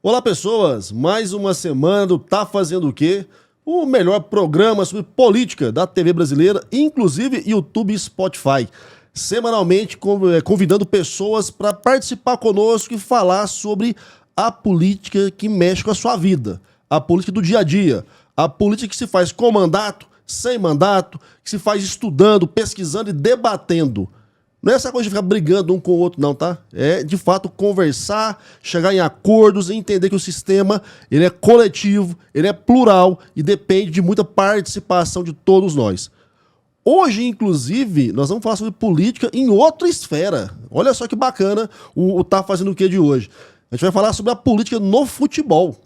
Olá, pessoas! Mais uma semana do Tá Fazendo o Quê? O melhor programa sobre política da TV brasileira, inclusive YouTube e Spotify. Semanalmente convidando pessoas para participar conosco e falar sobre a política que mexe com a sua vida. A política do dia a dia. A política que se faz com mandato, sem mandato, que se faz estudando, pesquisando e debatendo. Não é essa coisa de ficar brigando um com o outro, não, tá? É, de fato, conversar, chegar em acordos e entender que o sistema ele é coletivo, ele é plural e depende de muita participação de todos nós. Hoje, inclusive, nós vamos falar sobre política em outra esfera. Olha só que bacana o Tá Fazendo o Quê de hoje. A gente vai falar sobre a política no futebol.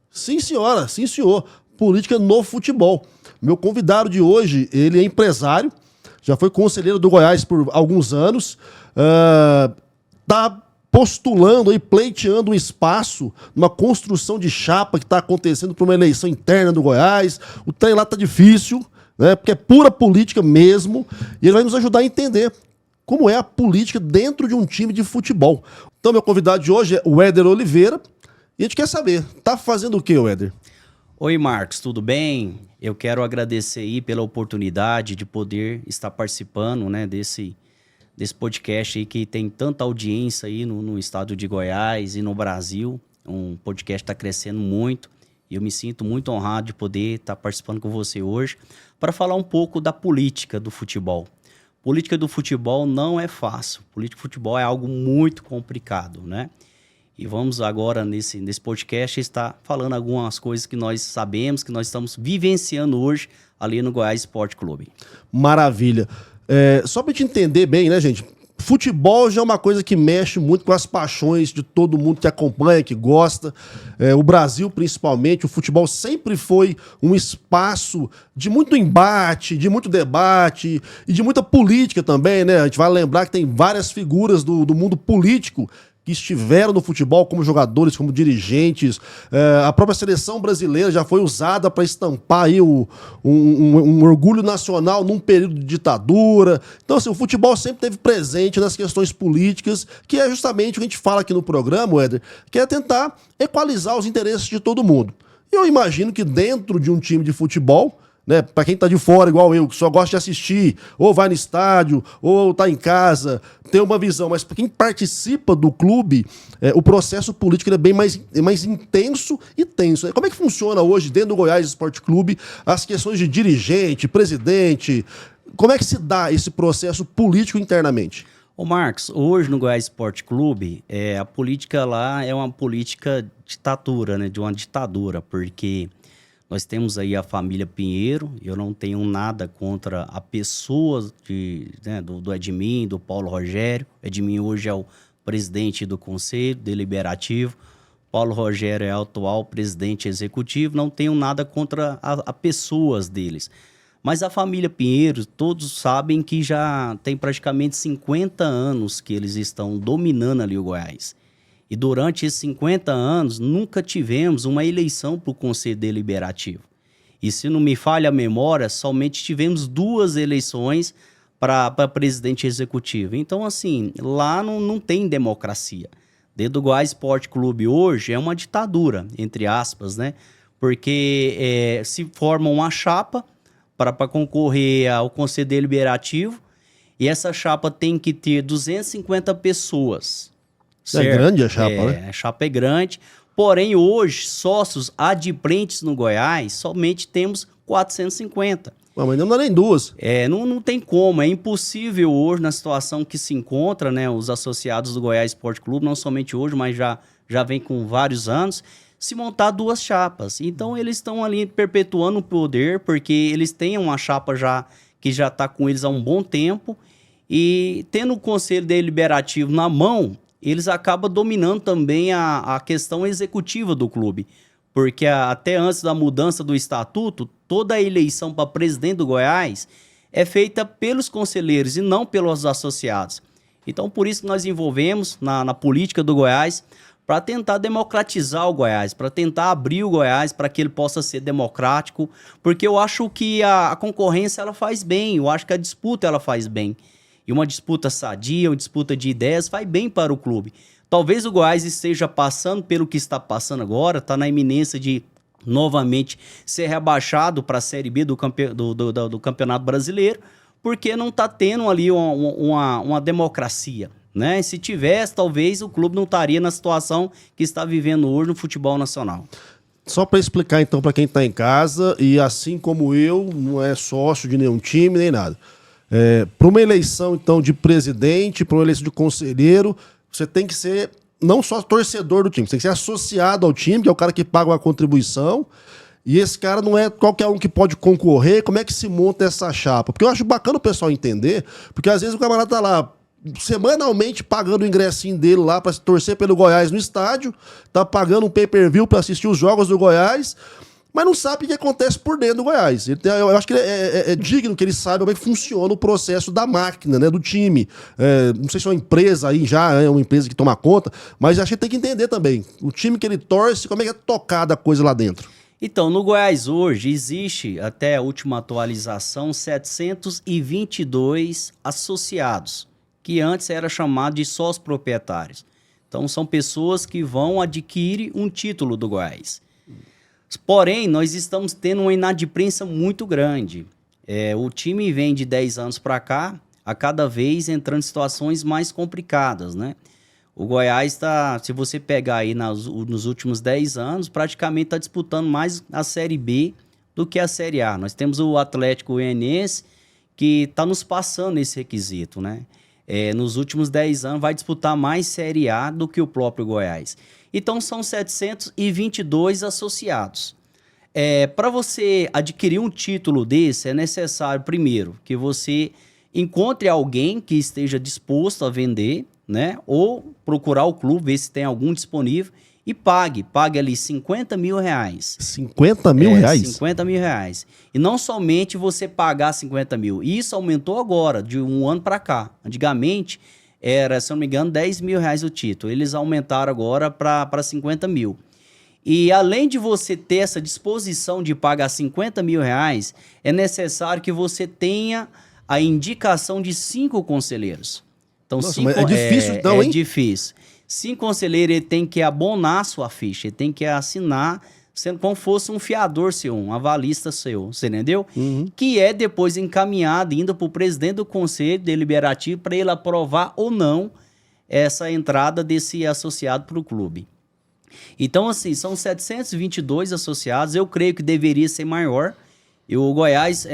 Sim, senhora, sim, senhor. Política no futebol. Meu convidado de hoje, ele é empresário, já foi conselheiro do Goiás por alguns anos, está postulando e pleiteando um espaço numa construção de chapa que está acontecendo para uma eleição interna do Goiás. O trem lá está difícil, né, porque é pura política mesmo, e ele vai nos ajudar a entender como é a política dentro de um time de futebol. Então, meu convidado de hoje é o Éder Oliveira, e a gente quer saber, tá fazendo o quê, Éder? Oi, Marcos, tudo bem? Eu quero agradecer aí pela oportunidade de poder estar participando, né, desse podcast aí que tem tanta audiência aí no estado de Goiás e no Brasil. Um podcast está crescendo muito e eu me sinto muito honrado de poder estar participando com você hoje para falar um pouco da política do futebol. Política do futebol não é fácil. Política do futebol é algo muito complicado, né? E vamos agora, nesse podcast, estar falando algumas coisas que nós sabemos, que nós estamos vivenciando hoje ali no Goiás Esporte Clube. Maravilha. Só para a gente entender bem, né, gente? Futebol já é uma coisa que mexe muito com as paixões de todo mundo que acompanha, que gosta. O Brasil, principalmente, o futebol sempre foi um espaço de muito embate, de muito debate e de muita política também, né? A gente vai lembrar que tem várias figuras do mundo político que estiveram no futebol como jogadores, como dirigentes. A própria seleção brasileira já foi usada para estampar aí um orgulho nacional num período de ditadura. Então, assim, o futebol sempre esteve presente nas questões políticas, que é justamente o que a gente fala aqui no programa, Éder, que é tentar equalizar os interesses de todo mundo. E eu imagino que dentro de um time de futebol, né, para quem tá de fora, igual eu, que só gosta de assistir, ou vai no estádio, ou tá em casa, tem uma visão, mas para quem participa do clube, o processo político é bem mais intenso e tenso. Como é que funciona hoje, dentro do Goiás Esporte Clube, as questões de dirigente, presidente? Como é que se dá esse processo político internamente? Ô Marcos, hoje no Goiás Esporte Clube, a política lá é uma política ditadura, né, de uma ditadura, porque nós temos aí a família Pinheiro. Eu não tenho nada contra a pessoa do Edmin, do Paulo Rogério. Edmin hoje é o presidente do Conselho Deliberativo. Paulo Rogério é o atual presidente executivo. Não tenho nada contra a pessoas deles. Mas a família Pinheiro, todos sabem que já tem praticamente 50 anos que eles estão dominando ali o Goiás. E durante esses 50 anos, nunca tivemos uma eleição para o Conselho Deliberativo. E se não me falha a memória, somente tivemos 2 eleições para presidente executivo. Então, assim, lá não tem democracia. Dentro do Goiás Esporte Clube hoje é uma ditadura, entre aspas, né? Porque se forma uma chapa para concorrer ao Conselho Deliberativo e essa chapa tem que ter 250 pessoas. Certo. É grande a chapa, né? A chapa é grande. Porém, hoje, sócios adimplentes no Goiás, somente temos 450. Mas não dá nem 2. Não tem como. É impossível hoje, na situação que se encontra, né, os associados do Goiás Esporte Clube, não somente hoje, mas já vem com vários anos, se montar 2 chapas. Então, eles estão ali perpetuando o poder, porque eles têm uma chapa que já está com eles há um bom tempo. E tendo o Conselho Deliberativo na mão, eles acabam dominando também a questão executiva do clube. Porque até antes da mudança do estatuto, toda a eleição para presidente do Goiás é feita pelos conselheiros e não pelos associados. Então, por isso que nós envolvemos na política do Goiás para tentar democratizar o Goiás, para tentar abrir o Goiás para que ele possa ser democrático, porque eu acho que a concorrência ela faz bem, eu acho que a disputa ela faz bem. E uma disputa sadia, uma disputa de ideias faz bem para o clube. Talvez o Goiás esteja passando pelo que está passando agora, está na iminência de novamente ser rebaixado para a Série B do Campeonato Brasileiro, porque não está tendo ali uma democracia, né? Se tivesse, talvez o clube não estaria na situação que está vivendo hoje no futebol nacional. Só para explicar então para quem está em casa, e assim como eu, não é sócio de nenhum time nem nada. Para uma eleição então de presidente, para uma eleição de conselheiro, você tem que ser não só torcedor do time, você tem que ser associado ao time, que é o cara que paga uma contribuição, e esse cara não é qualquer um que pode concorrer. Como é que se monta essa chapa? Porque eu acho bacana o pessoal entender, porque às vezes o camarada tá lá semanalmente pagando o ingressinho dele lá para torcer pelo Goiás no estádio, tá pagando um pay-per-view para assistir os jogos do Goiás, mas não sabe o que acontece por dentro do Goiás. Eu acho que é digno que ele saiba como é que funciona o processo da máquina, né, do time. Não sei se é uma empresa aí já, é uma empresa que toma conta, mas acho que tem que entender também o time que ele torce, como é que é tocada a coisa lá dentro. Então, no Goiás hoje existe, até a última atualização, 722 associados, que antes era chamado de sócios proprietários. Então, são pessoas que vão adquirir um título do Goiás. Porém, nós estamos tendo uma inadimplência muito grande. O time vem de 10 anos para cá, a cada vez entrando em situações mais complicadas, né? O Goiás está, se você pegar aí nos últimos 10 anos, praticamente está disputando mais a Série B do que a Série A. Nós temos o Atlético Goianiense que está nos passando esse requisito, né? Nos últimos 10 anos vai disputar mais Série A do que o próprio Goiás. Então são 722 associados. Para você adquirir um título desse, é necessário, primeiro, que você encontre alguém que esteja disposto a vender, né? Ou procurar o clube, ver se tem algum disponível e pague ali R$50 mil. 50 mil reais? 50 mil reais. E não somente você pagar 50 mil. Isso aumentou agora, de um ano para cá. Antigamente era, se eu não me engano, 10 mil reais o título. Eles aumentaram agora para 50 mil. E além de você ter essa disposição de pagar 50 mil reais, é necessário que você tenha a indicação de 5 conselheiros. Então, nossa, mas é difícil então, hein? É difícil. 5 conselheiros, ele tem que abonar a sua ficha, ele tem que assinar, sendo como fosse um fiador seu, um avalista seu, você entendeu? Uhum. Que é depois encaminhado ainda para o presidente do Conselho Deliberativo para ele aprovar ou não essa entrada desse associado para o clube. Então, assim, são 722 associados, eu creio que deveria ser maior. E o Goiás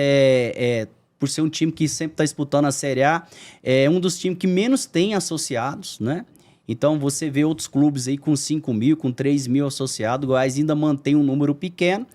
por ser um time que sempre está disputando a Série A, é um dos times que menos tem associados, né? Então, você vê outros clubes aí com 5 mil, com 3 mil associados, o Goiás ainda mantém um número pequeno.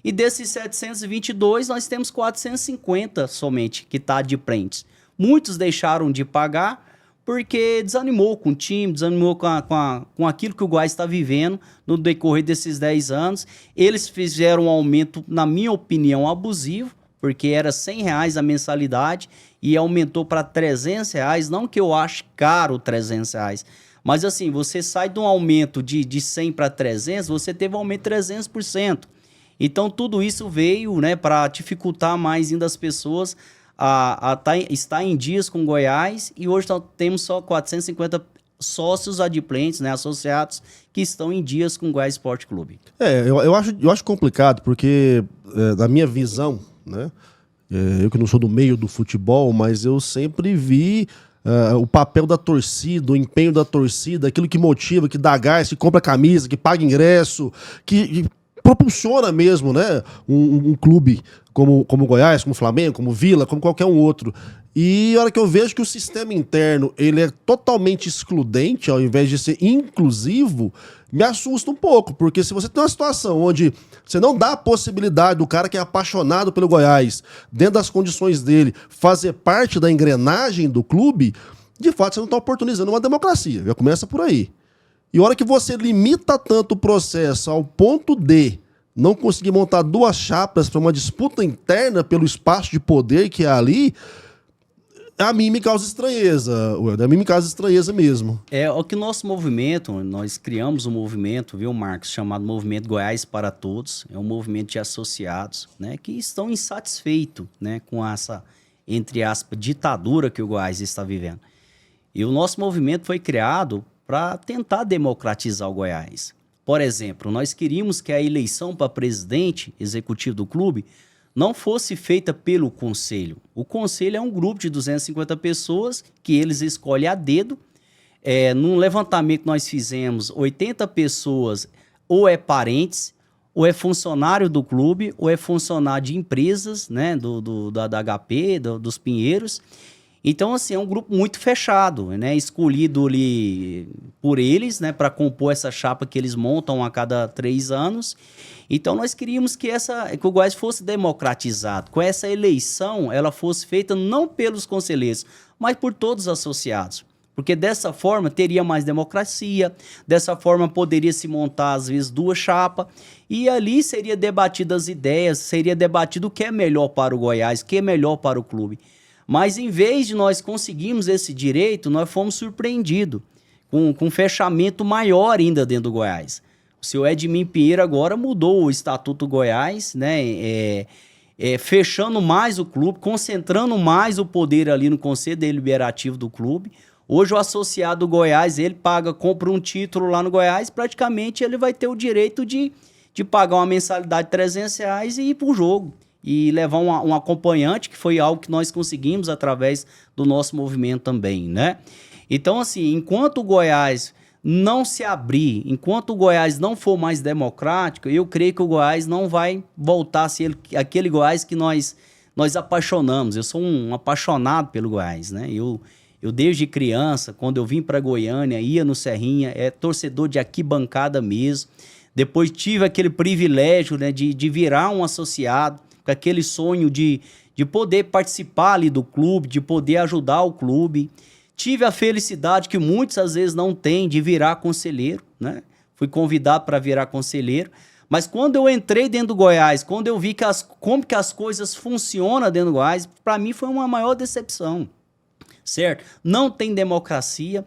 E desses 722, nós temos 450 somente que está de frente. Muitos deixaram de pagar porque desanimou com o time, desanimou com aquilo que o Goiás está vivendo no decorrer desses 10 anos. Eles fizeram um aumento, na minha opinião, abusivo, porque era R$100 a mensalidade e aumentou para R$300, não que eu ache caro R$300, mas assim, você sai de um aumento de 100 para 300, você teve um aumento de 300%. Então tudo isso veio, né, para dificultar mais ainda as pessoas a estar em dias com Goiás, e hoje nós temos só 450 sócios adimplentes, né, associados, que estão em dias com o Goiás Esporte Clube. Eu acho complicado, porque da minha visão, né, eu que não sou do meio do futebol, mas eu sempre vi o papel da torcida, o empenho da torcida, aquilo que motiva, que dá gás, que compra camisa, que paga ingresso, que propulsiona mesmo, né, um clube como o Goiás, como o Flamengo, como o Vila, como qualquer um outro. E a hora que eu vejo que o sistema interno ele é totalmente excludente, ao invés de ser inclusivo, me assusta um pouco, porque se você tem uma situação onde você não dá a possibilidade do cara que é apaixonado pelo Goiás, dentro das condições dele, fazer parte da engrenagem do clube, de fato você não está oportunizando uma democracia, já começa por aí. E a hora que você limita tanto o processo ao ponto de não conseguir montar duas chapas para uma disputa interna pelo espaço de poder que é ali, a mim me causa estranheza, a mim me causa estranheza mesmo. O que nosso movimento, nós criamos um movimento, viu, Marcos, chamado Movimento Goiás para Todos, é um movimento de associados, né, que estão insatisfeitos, né, com essa, entre aspas, ditadura que o Goiás está vivendo. E o nosso movimento foi criado para tentar democratizar o Goiás. Por exemplo, nós queríamos que a eleição para presidente executivo do clube não fosse feita pelo conselho. O conselho é um grupo de 250 pessoas que eles escolhem a dedo. Num levantamento que nós fizemos, 80 pessoas ou é parentes, ou é funcionário do clube, ou é funcionário de empresas, né, da HP, dos Pinheiros. Então, assim, é um grupo muito fechado, né, escolhido ali por eles, né, para compor essa chapa que eles montam a cada 3 anos. Então, nós queríamos que o Goiás fosse democratizado, com essa eleição, ela fosse feita não pelos conselheiros, mas por todos os associados. Porque dessa forma teria mais democracia, dessa forma poderia se montar, às vezes, 2 chapas, e ali seria debatidas as ideias, seria debatido o que é melhor para o Goiás, o que é melhor para o clube. Mas em vez de nós conseguirmos esse direito, nós fomos surpreendidos com um fechamento maior ainda dentro do Goiás. O senhor Edmin Pinheiro agora mudou o Estatuto Goiás, né? Fechando mais o clube, concentrando mais o poder ali no Conselho Deliberativo do clube. Hoje o associado do Goiás, ele compra um título lá no Goiás, praticamente ele vai ter o direito de pagar uma mensalidade de R$300 e ir para o jogo. E levar um acompanhante, que foi algo que nós conseguimos através do nosso movimento também, né? Então, assim, enquanto o Goiás não se abrir, enquanto o Goiás não for mais democrático, eu creio que o Goiás não vai voltar a ser aquele Goiás que nós apaixonamos. Eu sou um apaixonado pelo Goiás, né? Eu desde criança, quando eu vim para Goiânia, ia no Serrinha, torcedor de arquibancada mesmo. Depois tive aquele privilégio, né, de virar um associado, com aquele sonho de poder participar ali do clube, de poder ajudar o clube. Tive a felicidade que muitos às vezes não têm de virar conselheiro, né? Fui convidado para virar conselheiro. Mas quando eu entrei dentro do Goiás, quando eu vi como que as coisas funcionam dentro do Goiás, para mim foi uma maior decepção. Certo? Não tem democracia.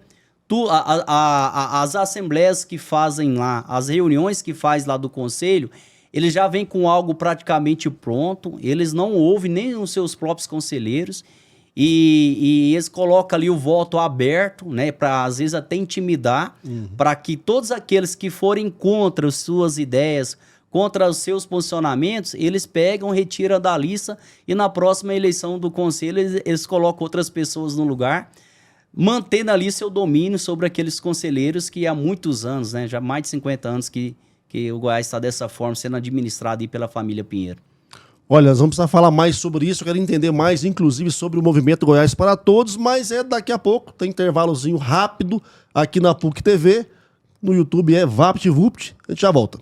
As assembleias que fazem lá, as reuniões que faz lá do conselho, eles já vêm com algo praticamente pronto, eles não ouvem nem os seus próprios conselheiros e eles colocam ali o voto aberto, né, para às vezes até intimidar, para que todos aqueles que forem contra as suas ideias, contra os seus posicionamentos, eles pegam, retiram da lista e na próxima eleição do conselho eles colocam outras pessoas no lugar, mantendo ali seu domínio sobre aqueles conselheiros que há muitos anos, né, já mais de 50 anos que o Goiás está dessa forma, sendo administrado aí pela família Pinheiro. Olha, nós vamos precisar falar mais sobre isso, eu quero entender mais, inclusive, sobre o movimento Goiás para Todos, mas daqui a pouco, tem intervalozinho rápido aqui na PUC TV, no YouTube VaptVupt, a gente já volta.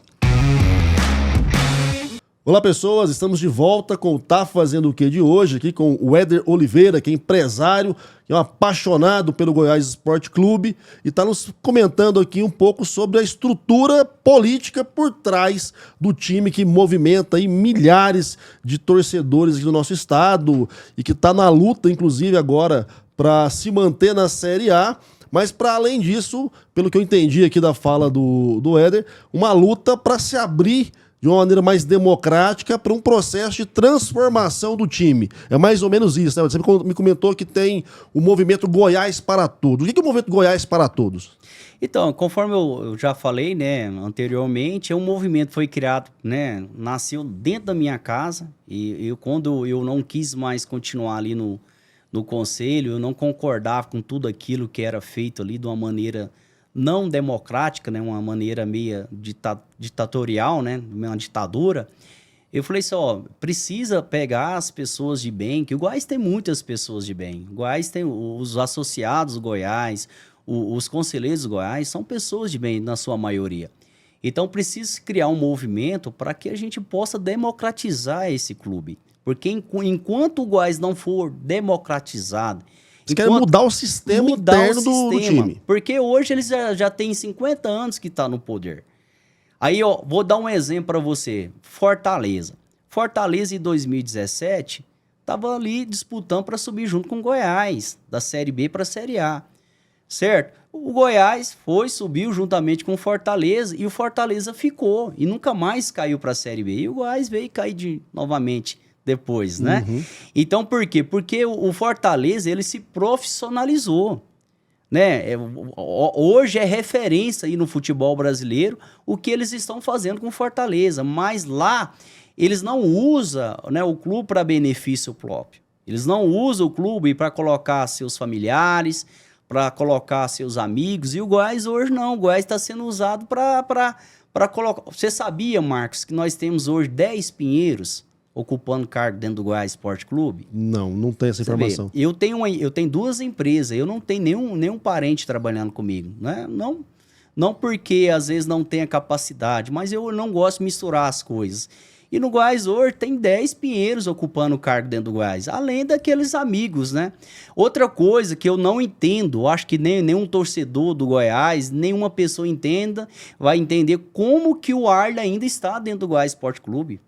Olá pessoas, estamos de volta com o Tá Fazendo o Que de hoje, aqui com o Éder Oliveira, que é empresário, que é um apaixonado pelo Goiás Esporte Clube e está nos comentando aqui um pouco sobre a estrutura política por trás do time que movimenta aí milhares de torcedores aqui do nosso estado e que está na luta, inclusive agora, para se manter na Série A. Mas, para além disso, pelo que eu entendi aqui da fala do Éder, uma luta para se abrir de uma maneira mais democrática para um processo de transformação do time. É mais ou menos isso, né? Você me comentou que tem o movimento Goiás para Todos. O que é o movimento Goiás para Todos? Então, conforme eu já falei, né, anteriormente, um movimento foi criado, né, nasceu dentro da minha casa e quando eu não quis mais continuar ali no conselho, eu não concordava com tudo aquilo que era feito ali de uma maneira não democrática, né, uma maneira meio ditatorial, né, uma ditadura. Eu falei assim, ó, precisa pegar as pessoas de bem, que o Goiás tem muitas pessoas de bem. O Goiás tem os associados do Goiás, os conselheiros do Goiás, são pessoas de bem na sua maioria. Então precisa criar um movimento para que a gente possa democratizar esse clube. Porque enquanto o Goiás não for democratizado, Eles querem mudar o sistema interno do time. Porque hoje eles já têm 50 anos que está no poder. Aí, ó, vou dar um exemplo para você. Fortaleza. Fortaleza, em 2017, estava ali disputando para subir junto com o Goiás, da Série B para a Série A. Certo? O Goiás subiu juntamente com o Fortaleza e o Fortaleza ficou. E nunca mais caiu para a Série B. E o Goiás veio cair novamente depois, né? Então, por quê? Porque o Fortaleza, ele se profissionalizou, né? Hoje é referência aí no futebol brasileiro o que eles estão fazendo com Fortaleza, mas lá eles não usam, né, o clube para benefício próprio. Eles não usam o clube para colocar seus familiares, para colocar seus amigos. E o Goiás hoje não. O Goiás está sendo usado para colocar... Você sabia, Marcos, que nós temos hoje 10 pinheiros ocupando cargo dentro do Goiás Esporte Clube? Não tem essa informação. Eu tenho 2 empresas, eu não tenho nenhum parente trabalhando comigo, né? Não porque às vezes não tenha capacidade, mas eu não gosto de misturar as coisas. E no Goiás hoje tem 10 pinheiros ocupando o cargo dentro do Goiás, além daqueles amigos, né? Outra coisa que eu não entendo, acho que nenhum torcedor do Goiás, nenhuma pessoa vai entender como que o Arley ainda está dentro do Goiás Esporte Clube.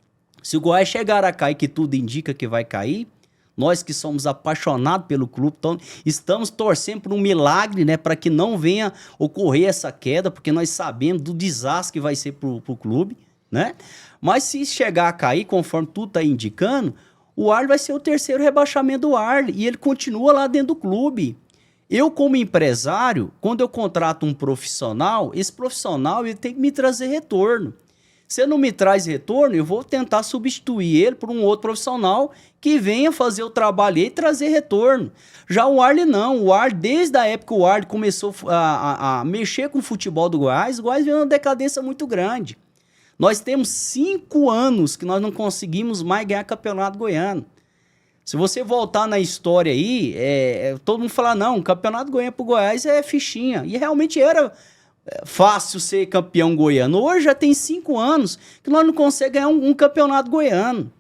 Se o Goiás chegar a cair, que tudo indica que vai cair, nós que somos apaixonados pelo clube, então, estamos torcendo por um milagre, né, para que não venha ocorrer essa queda, porque nós sabemos do desastre que vai ser para o clube, né? Mas se chegar a cair, conforme tudo está indicando, o Arley vai ser o 3º rebaixamento do Arley e ele continua lá dentro do clube. Eu, como empresário, quando eu contrato um profissional, esse profissional ele tem que me trazer retorno. Se ele não me traz retorno, eu vou tentar substituir ele por um outro profissional que venha fazer o trabalho e trazer retorno. Já o Arley não. O Arley, desde a época que o Arley começou a mexer com o futebol do Goiás, o Goiás veio uma decadência muito grande. Nós temos 5 anos que nós não conseguimos mais ganhar campeonato goiano. Se você voltar na história aí, todo mundo fala, não, o campeonato goiano pro Goiás é fichinha. E realmente era fácil ser campeão goiano. Hoje já tem 5 anos que nós não conseguimos ganhar um campeonato goiano.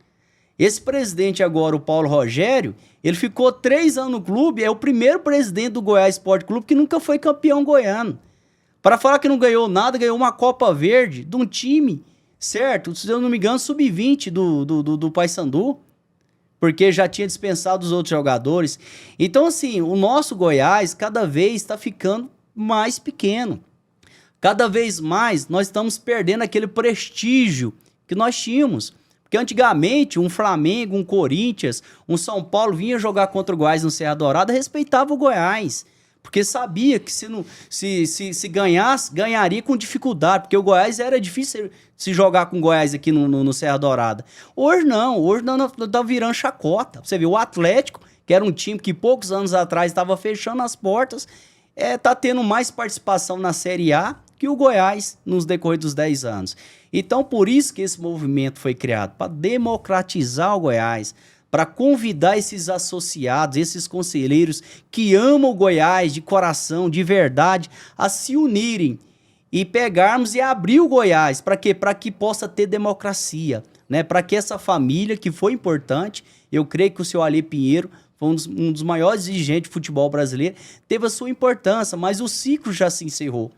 Esse presidente agora, o Paulo Rogério, ele ficou 3 anos no clube, é o primeiro presidente do Goiás Esporte Clube que nunca foi campeão goiano. Para falar que não ganhou nada, ganhou uma Copa Verde de um time, certo? Se eu não me engano, sub-20 do Paysandu, porque já tinha dispensado os outros jogadores. Então, assim, o nosso Goiás cada vez está ficando mais pequeno. Cada vez mais nós estamos perdendo aquele prestígio que nós tínhamos. Porque antigamente um Flamengo, um Corinthians, um São Paulo vinha jogar contra o Goiás no Serra Dourada, respeitava o Goiás. Porque sabia que se ganhasse, ganharia com dificuldade. Porque o Goiás era difícil se jogar com o Goiás aqui no Serra Dourada. Hoje não, tá virando chacota. Você vê, o Atlético, que era um time que poucos anos atrás estava fechando as portas, tá tendo mais participação na Série A que o Goiás nos decorrer dos 10 anos. Então, por isso que esse movimento foi criado, para democratizar o Goiás, para convidar esses associados, esses conselheiros que amam o Goiás de coração, de verdade, a se unirem e pegarmos e abrir o Goiás. Para quê? Para que possa ter democracia, né? Para que essa família, que foi importante, eu creio que o seu Alê Pinheiro foi um dos maiores dirigentes de futebol brasileiro, teve a sua importância, mas o ciclo já se encerrou.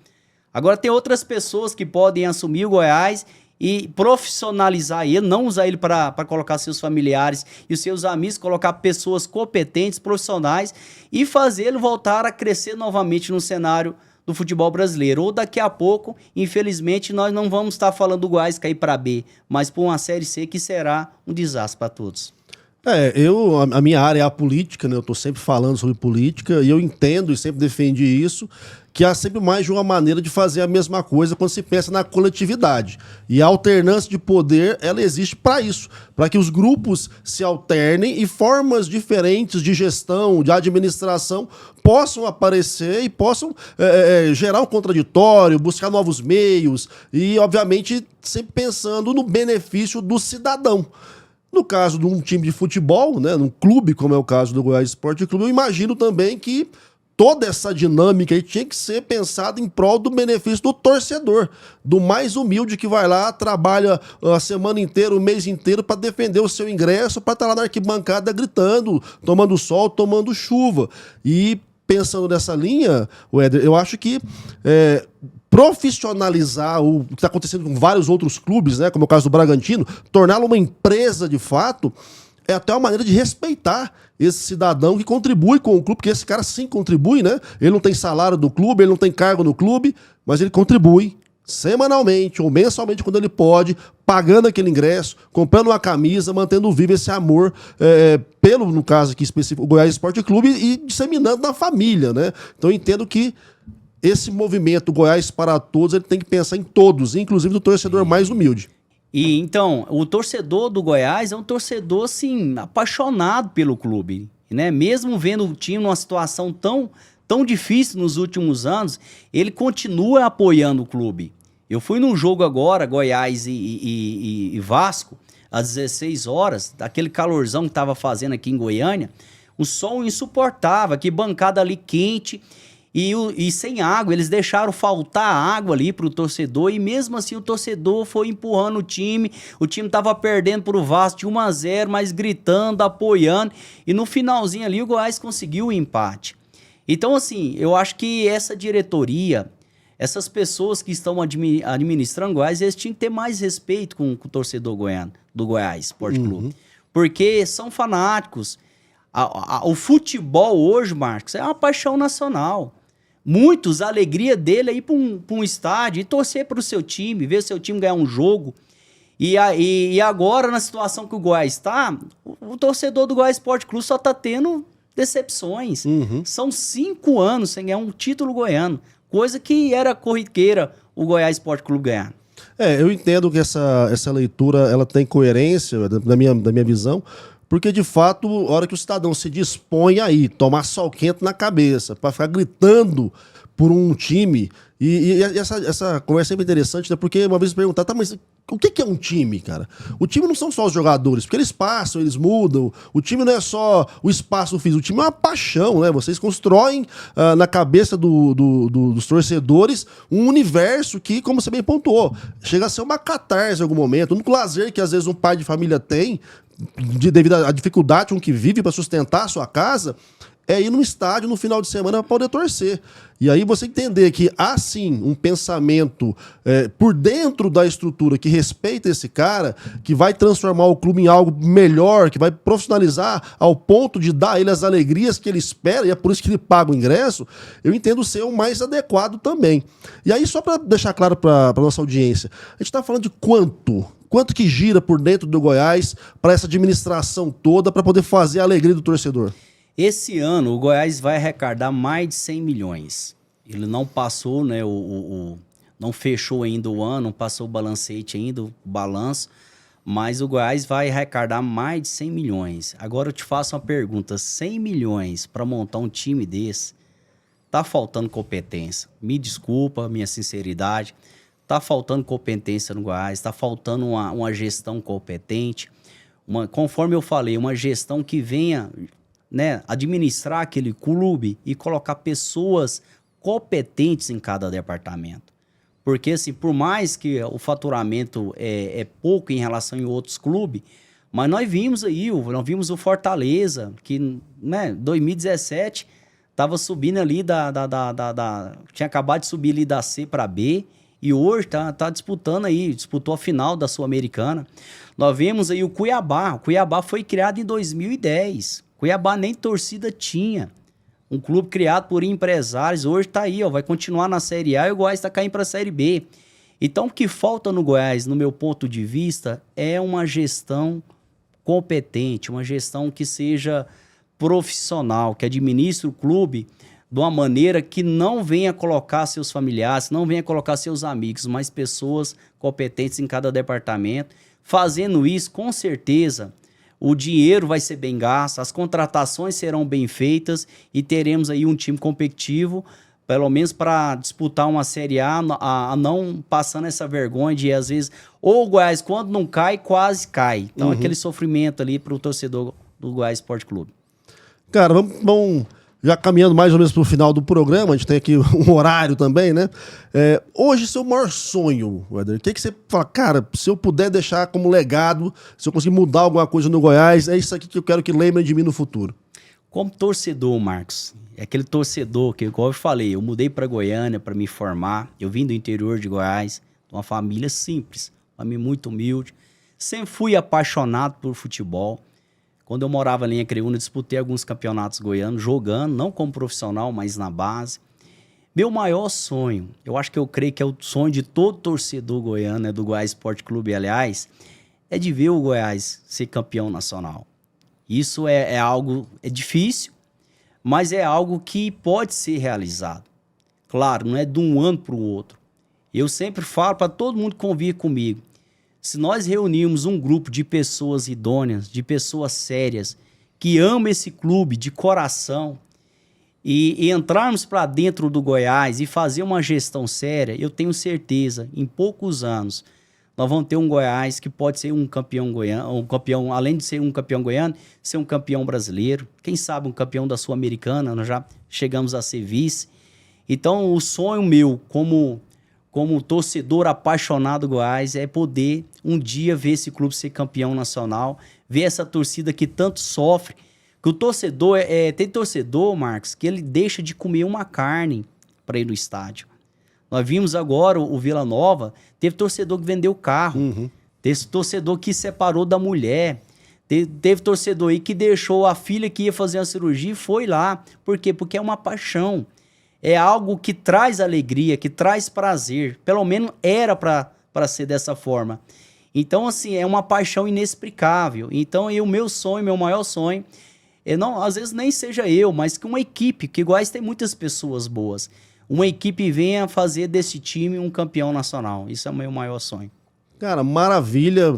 Agora tem outras pessoas que podem assumir o Goiás e profissionalizar ele, não usar ele para colocar seus familiares e os seus amigos, colocar pessoas competentes, profissionais e fazer ele voltar a crescer novamente no cenário do futebol brasileiro. Ou daqui a pouco, infelizmente, nós não vamos estar falando do Goiás cair para B, mas por uma Série C que será um desastre para todos. A minha área é a política, né? Eu estou sempre falando sobre política e eu entendo e sempre defendi isso, que há sempre mais de uma maneira de fazer a mesma coisa quando se pensa na coletividade. E a alternância de poder, ela existe para isso, para que os grupos se alternem e formas diferentes de gestão, de administração, possam aparecer e possam gerar um contraditório, buscar novos meios e, obviamente, sempre pensando no benefício do cidadão. No caso de um time de futebol, né, num clube, como é o caso do Goiás Esporte Clube, eu imagino também que toda essa dinâmica aí tinha que ser pensada em prol do benefício do torcedor, do mais humilde que vai lá, trabalha a semana inteira, o mês inteiro para defender o seu ingresso, para estar lá na arquibancada gritando, tomando sol, tomando chuva. E pensando nessa linha, Éder, eu acho que profissionalizar o que está acontecendo com vários outros clubes, né, como é o caso do Bragantino, torná-lo uma empresa de fato, é até uma maneira de respeitar esse cidadão que contribui com o clube, porque esse cara sim contribui, né? Ele não tem salário do clube, ele não tem cargo no clube, mas ele contribui, semanalmente ou mensalmente, quando ele pode, pagando aquele ingresso, comprando uma camisa, mantendo vivo esse amor pelo, no caso aqui específico, o Goiás Esporte Clube e disseminando na família, né? Então eu entendo que esse movimento Goiás para Todos, ele tem que pensar em todos, inclusive do torcedor mais humilde. E então, o torcedor do Goiás é um torcedor, assim, apaixonado pelo clube, né? Mesmo vendo o time numa situação tão difícil nos últimos anos, ele continua apoiando o clube. Eu fui num jogo agora, Goiás e Vasco, às 16 horas, daquele calorzão que estava fazendo aqui em Goiânia, um sol insuportável, que bancada ali quente e sem água. Eles deixaram faltar água ali para o torcedor e mesmo assim o torcedor foi empurrando o time estava perdendo para o Vasco de 1-0, mas gritando, apoiando, e no finalzinho ali o Goiás conseguiu o empate. Então, assim, eu acho que essa diretoria, essas pessoas que estão administrando o Goiás, eles tinham que ter mais respeito com o torcedor goiano, do Goiás Esporte Clube. Porque são fanáticos. O futebol hoje, Marcos, é uma paixão nacional. Muitos, a alegria dele é ir para um estádio e torcer para o seu time, ver seu time ganhar um jogo. E agora, na situação que o Goiás está, o torcedor do Goiás Esporte Clube só está tendo decepções. São 5 anos sem ganhar um título goiano. Coisa que era corriqueira o Goiás Esporte Clube ganhar. Eu entendo que essa leitura ela tem coerência da minha visão, porque de fato, a hora que o cidadão se dispõe aí, tomar sol quente na cabeça, para ficar gritando por um time, e essa conversa é sempre interessante, né? Porque uma vez me perguntaram, tá, mas o que é um time, cara? O time não são só os jogadores, porque eles passam, eles mudam. O time não é só o espaço físico, o time é uma paixão, né? Vocês constroem na cabeça dos torcedores um universo que, como você bem pontuou, chega a ser uma catarse em algum momento. O único lazer que às vezes um pai de família tem, devido à dificuldade com que vive para sustentar a sua casa, é ir no estádio no final de semana para poder torcer. E aí você entender que há sim um pensamento por dentro da estrutura que respeita esse cara, que vai transformar o clube em algo melhor, que vai profissionalizar ao ponto de dar a ele as alegrias que ele espera, e é por isso que ele paga o ingresso, eu entendo ser o mais adequado também. E aí, só para deixar claro para a nossa audiência, a gente está falando de quanto que gira por dentro do Goiás para essa administração toda, para poder fazer a alegria do torcedor? Esse ano o Goiás vai arrecadar mais de 100 milhões. Ele não passou, né, não fechou ainda o ano, não passou o balancete ainda, o balanço, mas o Goiás vai arrecadar mais de 100 milhões. Agora eu te faço uma pergunta, 100 milhões para montar um time desse, tá faltando competência. Me desculpa a minha sinceridade, tá faltando competência no Goiás, tá faltando uma gestão competente, conforme eu falei, uma gestão que venha, né, administrar aquele clube e colocar pessoas competentes em cada departamento. Porque, assim, por mais que o faturamento é pouco em relação a outros clubes, mas nós vimos o Fortaleza, que, né, 2017 estava subindo ali tinha acabado de subir ali da C para B, e hoje tá disputando aí, disputou a final da Sul-Americana. Nós vimos aí o Cuiabá foi criado em 2010. Cuiabá nem torcida tinha. Um clube criado por empresários, hoje tá aí, ó, vai continuar na Série A e o Goiás tá caindo para a Série B. Então, o que falta no Goiás, no meu ponto de vista, é uma gestão competente, uma gestão que seja profissional, que administre o clube de uma maneira que não venha colocar seus familiares, não venha colocar seus amigos, mas pessoas competentes em cada departamento. Fazendo isso, com certeza, o dinheiro vai ser bem gasto, as contratações serão bem feitas e teremos aí um time competitivo, pelo menos para disputar uma Série A, não passando essa vergonha de, às vezes, ou o Goiás, quando não cai, quase cai. Então, aquele sofrimento ali para o torcedor do Goiás Esporte Clube. Cara, vamos já caminhando mais ou menos para o final do programa, a gente tem aqui um horário também, né? Hoje, seu maior sonho, Éder, o que você fala? Cara, se eu puder deixar como legado, se eu conseguir mudar alguma coisa no Goiás, é isso aqui que eu quero que lembrem de mim no futuro. Como torcedor, Marcos, é aquele torcedor que, igual eu falei, eu mudei para Goiânia para me formar, eu vim do interior de Goiás, de uma família simples, uma família muito humilde, sempre fui apaixonado por futebol. Quando eu morava ali em Acreúna, disputei alguns campeonatos goianos, jogando, não como profissional, mas na base. Meu maior sonho, eu acho que eu creio que é o sonho de todo torcedor goiano, né, do Goiás Esporte Clube, aliás, é de ver o Goiás ser campeão nacional. Isso é algo difícil, mas é algo que pode ser realizado. Claro, não é de um ano para o outro. Eu sempre falo para todo mundo que convive comigo, se nós reunirmos um grupo de pessoas idôneas, de pessoas sérias, que amam esse clube de coração, e entrarmos para dentro do Goiás e fazer uma gestão séria, eu tenho certeza, em poucos anos, nós vamos ter um Goiás que pode ser um campeão goiano, além de ser um campeão goiano, ser um campeão brasileiro, quem sabe um campeão da Sul-Americana, nós já chegamos a ser vice. Então, o sonho meu, como torcedor apaixonado do Goiás, é poder um dia ver esse clube ser campeão nacional, ver essa torcida que tanto sofre. Que o torcedor, tem torcedor, Marcos, que ele deixa de comer uma carne para ir no estádio. Nós vimos agora o Vila Nova, teve torcedor que vendeu o carro, teve torcedor que separou da mulher, teve torcedor aí que deixou a filha que ia fazer a cirurgia e foi lá. Por quê? Porque é uma paixão. É algo que traz alegria, que traz prazer. Pelo menos era para ser dessa forma. Então, assim, é uma paixão inexplicável. Então, o meu sonho, meu maior sonho, não, às vezes nem seja eu, mas que uma equipe, que Goiás tem muitas pessoas boas, uma equipe venha fazer desse time um campeão nacional. Isso é o meu maior sonho. Cara, maravilha.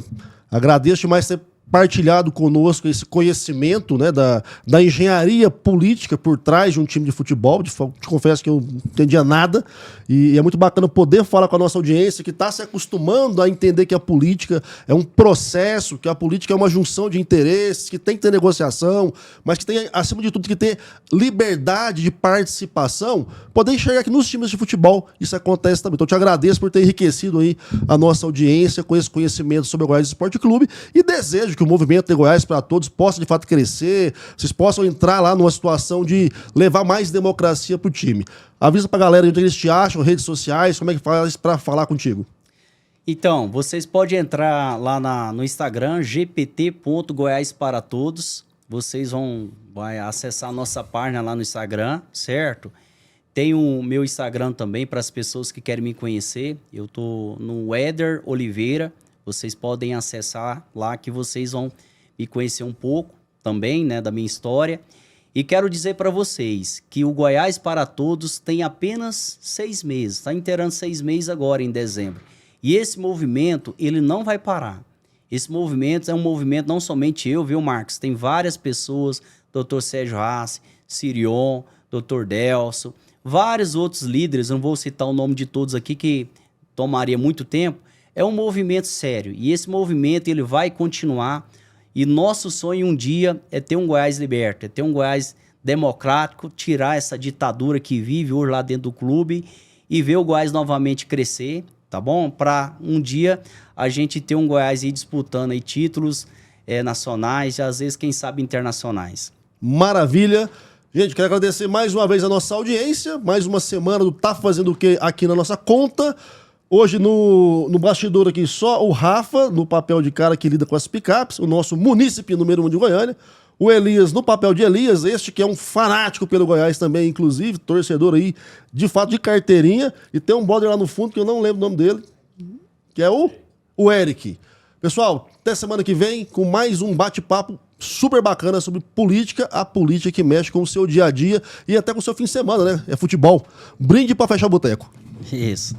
Agradeço demais ter partilhado conosco esse conhecimento, né, da engenharia política por trás de um time de futebol. Te confesso que eu não entendia nada e é muito bacana poder falar com a nossa audiência que está se acostumando a entender que a política é um processo, que a política é uma junção de interesses, que tem que ter negociação, mas que tem, acima de tudo, que ter liberdade de participação, poder enxergar que nos times de futebol isso acontece também. Então eu te agradeço por ter enriquecido aí a nossa audiência com esse conhecimento sobre o Goiás Esporte Clube e desejo que o movimento de Goiás para Todos possa de fato crescer, vocês possam entrar lá numa situação de levar mais democracia para o time. Avisa para a galera onde eles te acham, redes sociais, como é que faz para falar contigo? Então, vocês podem entrar lá no Instagram, gpt.goiasparatodos. Vocês vão acessar a nossa página lá no Instagram, certo? Tem o meu Instagram também para as pessoas que querem me conhecer. Eu tô no Éder Oliveira. Vocês podem acessar lá que vocês vão me conhecer um pouco também, né, da minha história. E quero dizer para vocês que o Goiás para Todos tem apenas 6 meses. Está inteirando 6 meses agora, em dezembro. E esse movimento, ele não vai parar. Esse movimento é um movimento, não somente eu, viu, Marcos? Tem várias pessoas, Dr. Sérgio Rassi, Sirion, Dr. Delso, vários outros líderes, não vou citar o nome de todos aqui que tomaria muito tempo. É um movimento sério e esse movimento ele vai continuar e nosso sonho um dia é ter um Goiás liberto, é ter um Goiás democrático, tirar essa ditadura que vive hoje lá dentro do clube e ver o Goiás novamente crescer, tá bom? Para um dia a gente ter um Goiás aí disputando aí títulos nacionais e às vezes, quem sabe, internacionais. Maravilha! Gente, quero agradecer mais uma vez a nossa audiência, mais uma semana do Tá Fazendo o Quê aqui na nossa conta. Hoje no bastidor aqui só o Rafa, no papel de cara que lida com as picapes, o nosso munícipe número 1 de Goiânia, o Elias no papel de Elias, este que é um fanático pelo Goiás também, inclusive, torcedor aí, de fato, de carteirinha, e tem um brother lá no fundo que eu não lembro o nome dele, que é o Eric. Pessoal, até semana que vem com mais um bate-papo super bacana sobre política, a política que mexe com o seu dia a dia e até com o seu fim de semana, né? É futebol. Brinde pra fechar o boteco. Isso.